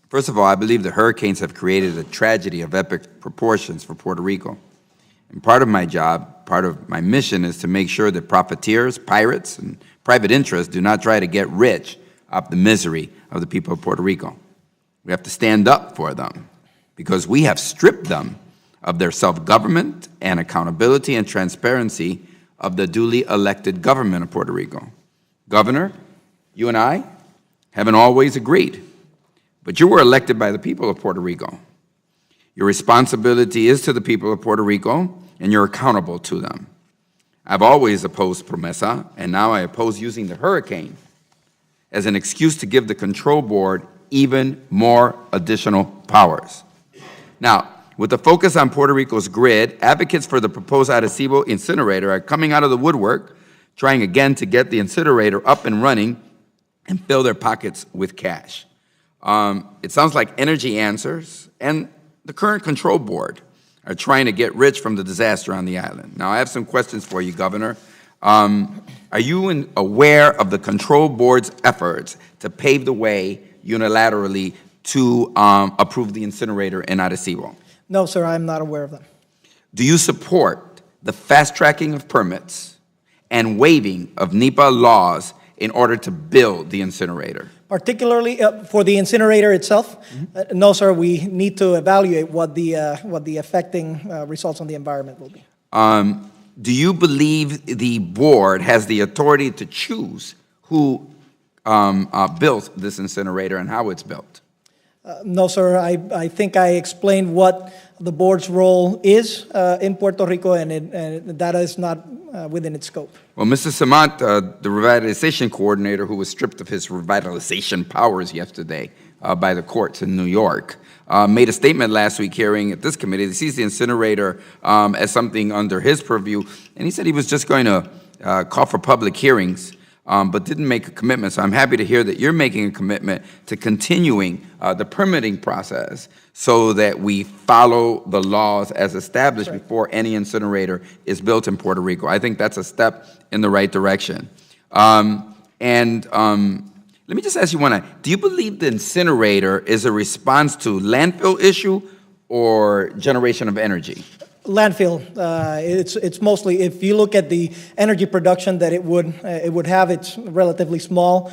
First of all, I believe the hurricanes have created a tragedy of epic proportions for Puerto Rico. And part of my job, part of my mission is to make sure that profiteers, pirates, and private interests do not try to get rich off the misery of the people of Puerto Rico. We have to stand up for them because we have stripped them of their self-government and accountability and transparency of the duly elected government of Puerto Rico. Governor, you and I haven't always agreed, but you were elected by the people of Puerto Rico. Your responsibility is to the people of Puerto Rico, and you're accountable to them. I've always opposed PROMESA, and now I oppose using the hurricane as an excuse to give the control board even more additional powers. Now, with the focus on Puerto Rico's grid, advocates for the proposed Arecibo incinerator are coming out of the woodwork, trying again to get the incinerator up and running and fill their pockets with cash. It sounds like Energy Answers and the current control board are trying to get rich from the disaster on the island. Now, I have some questions for you, Governor. Are you aware of the control board's efforts to pave the way unilaterally to approve the incinerator in Arecibo? No, sir, I'm not aware of them. Do you support the fast-tracking of permits and waiving of NEPA laws in order to build the incinerator? Particularly for the incinerator itself? No, sir, we need to evaluate what the affecting results on the environment will be. Do you believe the board has the authority to choose who built this incinerator and how it's built? No, sir, I think I explained what the board's role is in Puerto Rico, and that is not within its scope. Well, Mr. Samant, the revitalization coordinator who was stripped of his revitalization powers yesterday by the courts in New York, made a statement last week hearing at this committee that sees the incinerator as something under his purview, and he said he was just going to call for public hearings, but didn't make a commitment. So I'm happy to hear that you're making a commitment to continuing the permitting process so that we follow the laws as established before any incinerator is built in Puerto Rico. I think that's a step in the right direction. Let me just ask you one. Do you believe the incinerator is a response to landfill issue or generation of energy? Landfill. It's mostly, if you look at the energy production that it would have, it's relatively small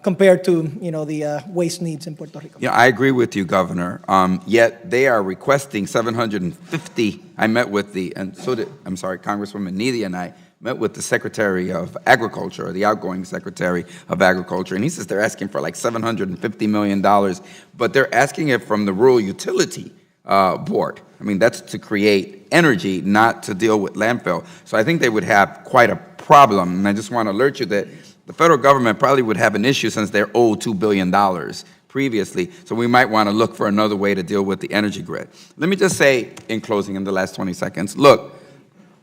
compared to the waste needs in Puerto Rico. Yeah, I agree with you, Governor. Yet they are requesting 750. I met with Congresswoman Neely and I met with the Secretary of Agriculture, or the outgoing Secretary of Agriculture, and he says they're asking for like $750 million, but they're asking it from the Rural Utility Board. I mean, that's to create energy, not to deal with landfill. So I think they would have quite a problem, and I just want to alert you that the federal government probably would have an issue since they're owed $2 billion previously, so we might want to look for another way to deal with the energy grid. Let me just say, in closing, in the last 20 seconds, look,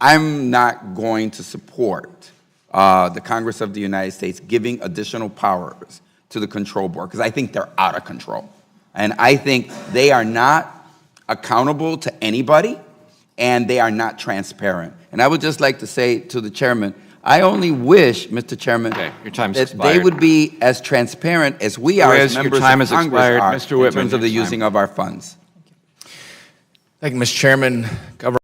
I'm not going to support the Congress of the United States giving additional powers to the control board because I think they're out of control. And I think they are not accountable to anybody, and they are not transparent. And I would just like to say to the chairman, I only wish, Mr. Chairman, your time's that expired. they would be as transparent as we are as members of Congress are Mr. Whitman, in terms of the using of our funds. Thank you, Mr. Chairman. Governor.